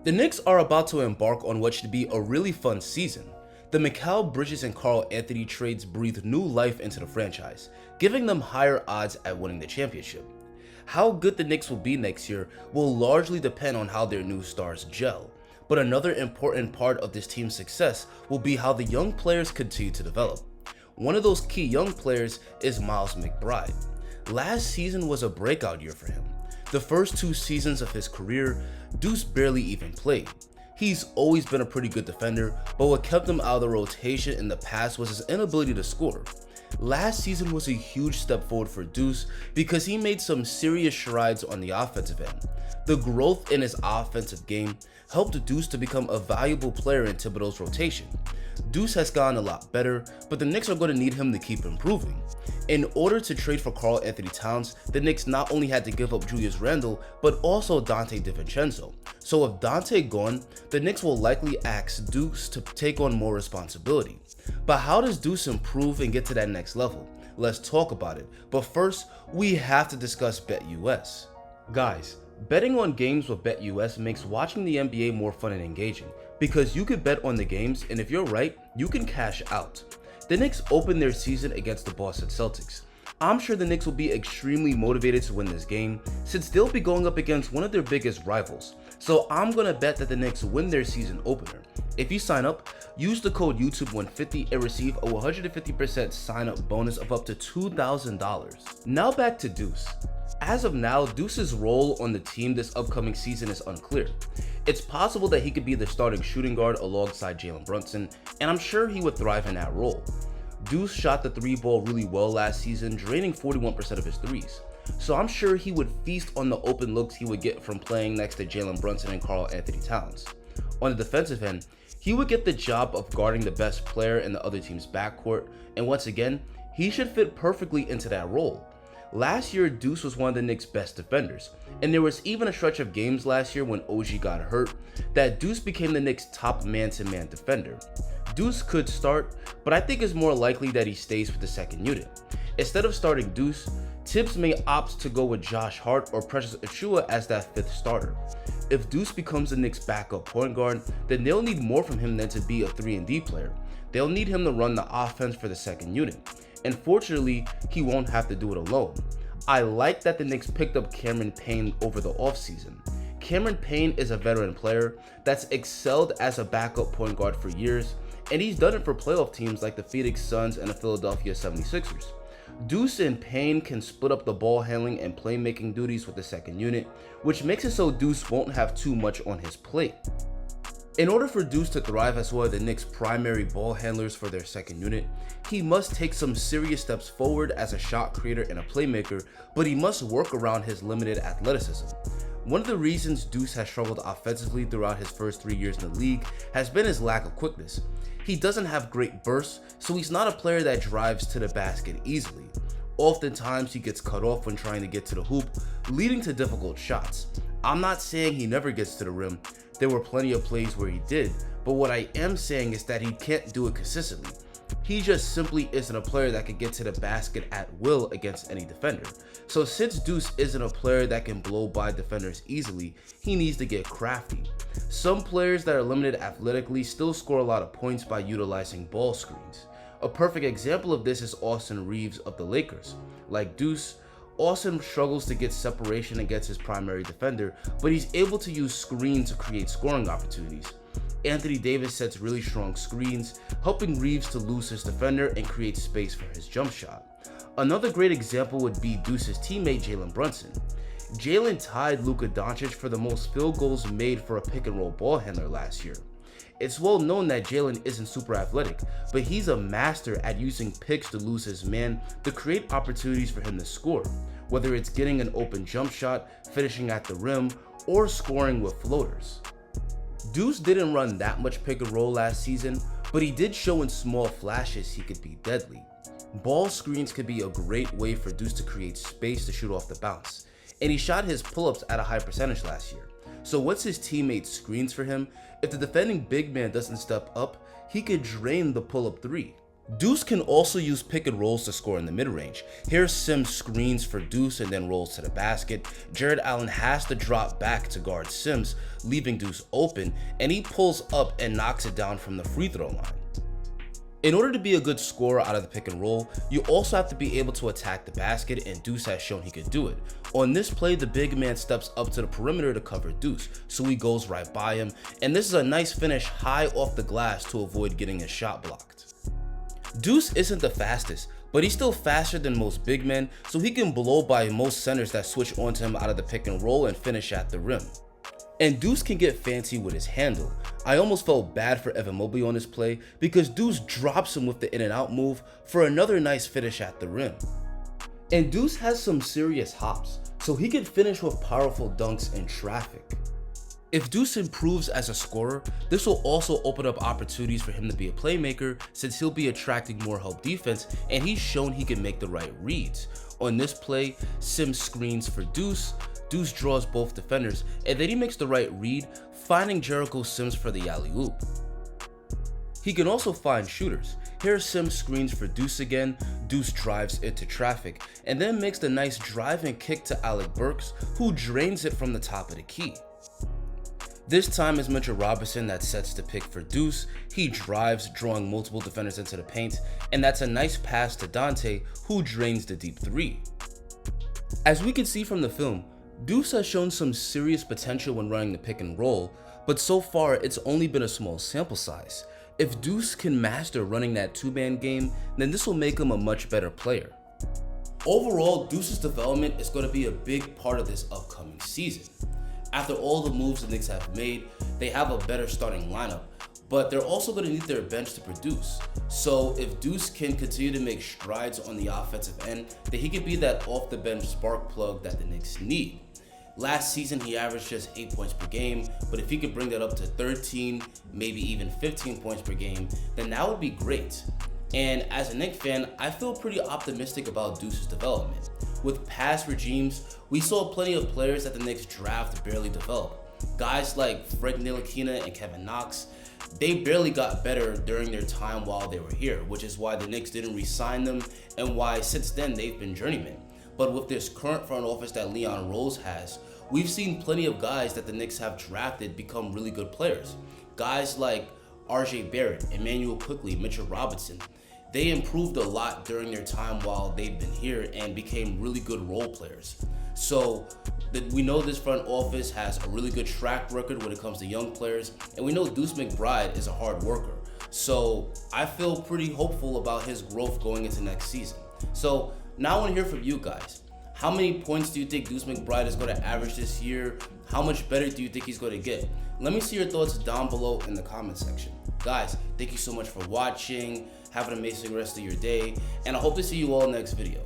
The Knicks are about to embark on what should be a really fun season. The Mikal, Bridges, and Karl-Anthony trades breathe new life into the franchise, giving them higher odds at winning the championship. How good the Knicks will be next year will largely depend on how their new stars gel, but another important part of this team's success will be how the young players continue to develop. One of those key young players is Miles McBride. Last season was a breakout year for him. The first 2 seasons of his career, Deuce barely even played. He's always been a pretty good defender, but what kept him out of the rotation in the past was his inability to score. Last season was a huge step forward for Deuce because he made some serious strides on the offensive end. The growth in his offensive game helped Deuce to become a valuable player in Thibodeau's rotation. Deuce has gotten a lot better, but the Knicks are going to need him to keep improving. In order to trade for Karl-Anthony Towns, the Knicks not only had to give up Julius Randle, but also Donte DiVincenzo. So with Donte gone, the Knicks will likely ask Deuce to take on more responsibility. But how does Deuce improve and get to that next level? Let's talk about it. But first, we have to discuss BetUS. Guys, betting on games with BetUS makes watching the NBA more fun and engaging, because you could bet on the games, and if you're right, you can cash out. The Knicks opened their season against the Boston Celtics. I'm sure the Knicks will be extremely motivated to win this game, since they'll be going up against one of their biggest rivals. So I'm gonna bet that the Knicks win their season opener. If you sign up, use the code YouTube150 and receive a 150% sign up bonus of up to $2,000. Now back to Deuce. As of now, Deuce's role on the team this upcoming season is unclear. It's possible that he could be the starting shooting guard alongside Jalen Brunson, and I'm sure he would thrive in that role. Deuce shot the 3 ball really well last season, draining 41% of his threes. So I'm sure he would feast on the open looks he would get from playing next to Jalen Brunson and Karl-Anthony Towns. On the defensive end, he would get the job of guarding the best player in the other team's backcourt, and once again, he should fit perfectly into that role. Last year, Deuce was one of the Knicks' best defenders, and there was even a stretch of games last year when OG got hurt that Deuce became the Knicks' top man-to-man defender. Deuce could start, but I think it's more likely that he stays with the second unit. Instead of starting Deuce, Tibbs may opt to go with Josh Hart or Precious Achiuwa as that 5th starter. If Deuce becomes the Knicks' backup point guard, then they'll need more from him than to be a 3-and-D player. They'll need him to run the offense for the second unit. And fortunately, he won't have to do it alone. I like that the Knicks picked up Cameron Payne over the offseason. Cameron Payne is a veteran player that's excelled as a backup point guard for years, and he's done it for playoff teams like the Phoenix Suns and the Philadelphia 76ers. Deuce and Payne can split up the ball handling and playmaking duties with the second unit, which makes it so Deuce won't have too much on his plate. In order for Deuce to thrive as one of the Knicks' primary ball handlers for their second unit, he must take some serious steps forward as a shot creator and a playmaker, but he must work around his limited athleticism. One of the reasons Deuce has struggled offensively throughout his first 3 years in the league has been his lack of quickness. He doesn't have great bursts, so he's not a player that drives to the basket easily. Oftentimes he gets cut off when trying to get to the hoop, leading to difficult shots. I'm not saying he never gets to the rim. There were plenty of plays where he did, but what I am saying is that he can't do it consistently. He just simply isn't a player that can get to the basket at will against any defender. So since Deuce isn't a player that can blow by defenders easily, he needs to get crafty. Some players that are limited athletically still score a lot of points by utilizing ball screens. A perfect example of this is Austin Reeves of the Lakers. Like Deuce, Austin struggles to get separation against his primary defender, but he's able to use screens to create scoring opportunities. Anthony Davis sets really strong screens, helping Reeves to lose his defender and create space for his jump shot. Another great example would be Deuce's teammate Jalen Brunson. Jalen tied Luka Doncic for the most field goals made for a pick-and-roll ball handler last year. It's well known that Jalen isn't super athletic, but he's a master at using picks to lose his man to create opportunities for him to score, whether it's getting an open jump shot, finishing at the rim, or scoring with floaters. Deuce didn't run that much pick and roll last season, but he did show in small flashes he could be deadly. Ball screens could be a great way for Deuce to create space to shoot off the bounce, and he shot his pull-ups at a high percentage last year. So once his teammates screens for him, if the defending big man doesn't step up, he could drain the pull-up 3. Deuce can also use pick and rolls to score in the mid-range. Here Sims screens for Deuce and then rolls to the basket. Jared Allen has to drop back to guard Sims, leaving Deuce open, and he pulls up and knocks it down from the free throw line. In order to be a good scorer out of the pick and roll, you also have to be able to attack the basket, and Deuce has shown he could do it. On this play, the big man steps up to the perimeter to cover Deuce, so he goes right by him, and this is a nice finish high off the glass to avoid getting his shot blocked. Deuce isn't the fastest, but he's still faster than most big men, so he can blow by most centers that switch onto him out of the pick and roll and finish at the rim. And Deuce can get fancy with his handle. I almost felt bad for Evan Mobley on this play because Deuce drops him with the in and out move for another nice finish at the rim. And Deuce has some serious hops, so he can finish with powerful dunks in traffic. If Deuce improves as a scorer, this will also open up opportunities for him to be a playmaker since he'll be attracting more help defense, and he's shown he can make the right reads. On this play, Sims screens for Deuce, Deuce draws both defenders, and then he makes the right read, finding Jericho Sims for the alley-oop. He can also find shooters. Here Sims screens for Deuce again, Deuce drives into traffic, and then makes the nice driving kick to Alec Burks, who drains it from the top of the key. This time it's Mitchell Robinson that sets the pick for Deuce. He drives, drawing multiple defenders into the paint, and that's a nice pass to Dante, who drains the deep three. As we can see from the film, Deuce has shown some serious potential when running the pick and roll, but so far it's only been a small sample size. If Deuce can master running that two-man game, then this will make him a much better player. Overall, Deuce's development is going to be a big part of this upcoming season. After all the moves the Knicks have made, they have a better starting lineup, but they're also going to need their bench to produce. So if Deuce can continue to make strides on the offensive end, then he could be that off-the-bench spark plug that the Knicks need. Last season, he averaged just 8 points per game, but if he could bring that up to 13, maybe even 15 points per game, then that would be great. And as a Knicks fan, I feel pretty optimistic about Deuce's development. With past regimes, we saw plenty of players that the Knicks draft barely develop. Guys like Frank Ntilikina and Kevin Knox, they barely got better during their time while they were here, which is why the Knicks didn't re-sign them and why since then they've been journeymen. But with this current front office that Leon Rose has, we've seen plenty of guys that the Knicks have drafted become really good players. Guys like RJ Barrett, Emmanuel Quickley, Mitchell Robinson. They improved a lot during their time while they've been here and became really good role players. So we know this front office has a really good track record when it comes to young players, and we know Deuce McBride is a hard worker. So I feel pretty hopeful about his growth going into next season. So now I want to hear from you guys. How many points do you think Deuce McBride is going to average this year? How much better do you think he's going to get? Let me see your thoughts down below in the comment section. Guys, thank you so much for watching. Have an amazing rest of your day, and I hope to see you all next video.